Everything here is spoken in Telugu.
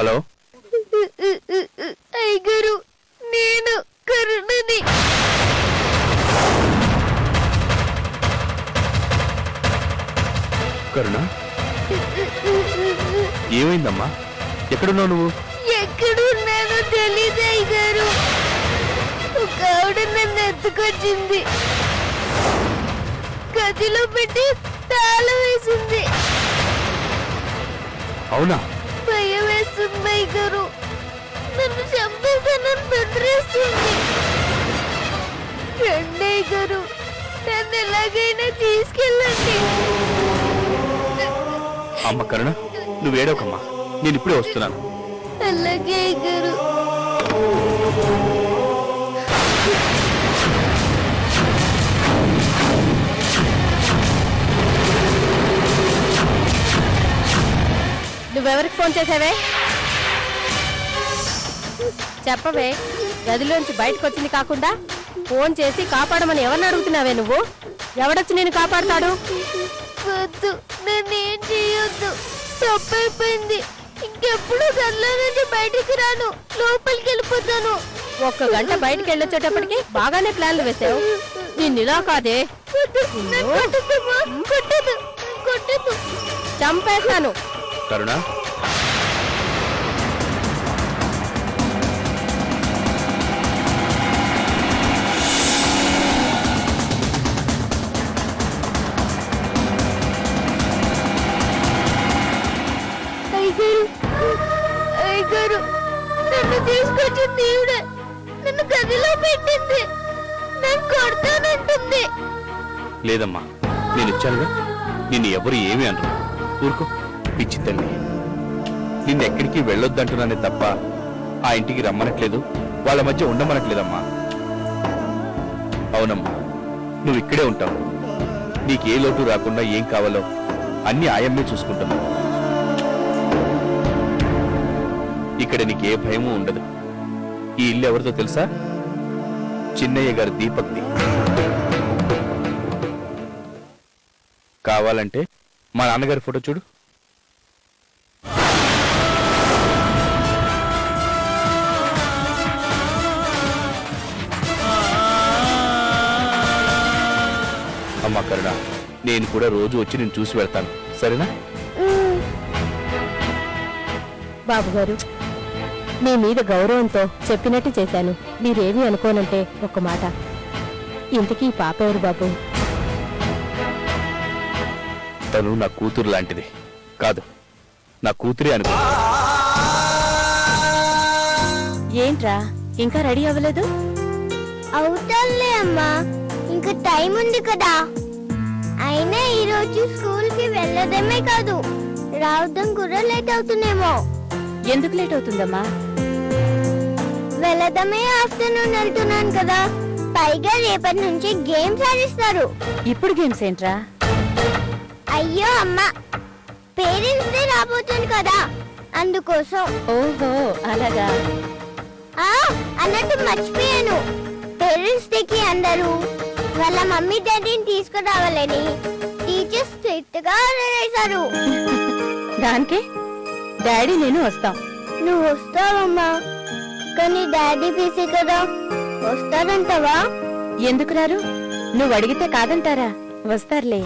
హలో అయ్యగారు, నేను కరుణని. కరుణ, ఏమైందమ్మా? ఎక్కడున్నావు నువ్వు? ఎక్కడున్నానో తెలీదు అయ్యగారు. ఒక ఆవిడ నన్ను ఎత్తుకొచ్చింది, గదిలో పెట్టి తాళం వేసింది. అవునా? భయం వేస్తుంది అయ్యగారు. నన్ను చంపేస్తానని బెదిరిస్తుంది. రండి అయ్యగారు, నన్ను ఎలాగైనా తీసుకెళ్ళండి. అమ్మ కరుణ, నువ్వేడవకమ్మా, నేను ఇప్పుడే వస్తున్నాను. అలాగే అయ్యగారు. నువ్వెవరికి ఫోన్ చేసావే? చెప్పవే. గదిలోంచి బయటకు వచ్చింది కాకుండా ఫోన్ చేసి కాపాడమని ఎవరిని అడుగుతున్నావే నువ్వు? ఎవడొచ్చి నేను కాపాడతాడు? వద్దు, నేనేం చేయొద్దు. తప్పైపోయింది. ఇంకెప్పుడు గదిలో నుంచి బయటికి రాను, లోపలికి వెళ్ళిపోతాను. ఒక్క గంట బయటికి వెళ్ళొచ్చేటప్పటికి బాగానే ప్లాన్లు వేసావు. నిన్నులా కాదే, కొట్టదు. చంపేస్తాను. కరుణ, అయ్యగారు, నన్ను తీసుకొచ్చింది ఈవిడ. నన్ను గదిలో పెట్టింది. నన్ను కొడతానంటుంది. లేదమ్మా, నేను ఇచ్చానుగా. నిన్ను ఎవరు ఏమీ అనరు. ఊరుకో పిచ్చి తల్లి. నిన్నెక్కడికి వెళ్ళొద్దంటున్నానే తప్ప ఆ ఇంటికి రమ్మనట్లేదు, వాళ్ళ మధ్య ఉండమనట్లేదమ్మా. అవునమ్మా, నువ్వు ఇక్కడే ఉంటావు. నీకే లోటు రాకుండా ఏం కావాలో అన్ని ఆయమ్మే చూసుకుంటున్నావు. ఇక్కడ నీకే భయమూ ఉండదు. ఈ ఇల్లు ఎవరితో తెలుసా? చిన్నయ్య గారి దీపక్ది. కావాలంటే మా నాన్నగారి ఫోటో చూడు. అమ్మా కరుణ, నేను కూడా రోజు వచ్చి నేను చూసి వెళ్తాను, సరేనా? బాబుగారు, మీ మీద గౌరవంతో చెప్పినట్టు చేశాను. మీరేమీ అనుకోనంటే ఒక్క మాట. ఇంతకీ పాప ఎవరు బాబు? తను నా కూతురు లాంటిది. కాదు, నా కూతురే అనుకో. ఏంట్రా ఇంకా రెడీ అవ్వలేదు? అవుతానులే అమ్మా, ఇంకా టైం ఉంది కదా. అయినా ఈరోజు స్కూల్ కి వెళ్ళడమే కాదు, రావడం కూడా లేట్ అవుతుందేమో. ఎందుకు లేట్ అవుతుందమ్మా? వెళ్ళడమే ఆఫ్టర్నూన్ వెళ్తున్నాను కదా. పైగా రేపటి నుంచి గేమ్స్ ఆడిస్తారు. ఇప్పుడు గేమ్స్ ఏంట్రా? అయ్యో అమ్మా, పేరెంట్స్ డే రాబోతుంది కదా, అందుకోసం. ఓహో అలాగా. అన్నట్టు మర్చిపోయాను. పేరెంట్స్ డేకి అందరూ వాళ్ళ మమ్మీ డాడీని తీసుకురావాలని టీచర్స్ స్ట్రిక్ట్ గా ఆర్డర్ చేశారు. దానికి డాడీ నేను వస్తాం. నువ్వు వస్తావమ్మా, కానీ డాడీ బిజీ కదా. వస్తారంటావా? ఎందుకు రారు? నువ్వు అడిగితే కాదంటారా? వస్తారులే.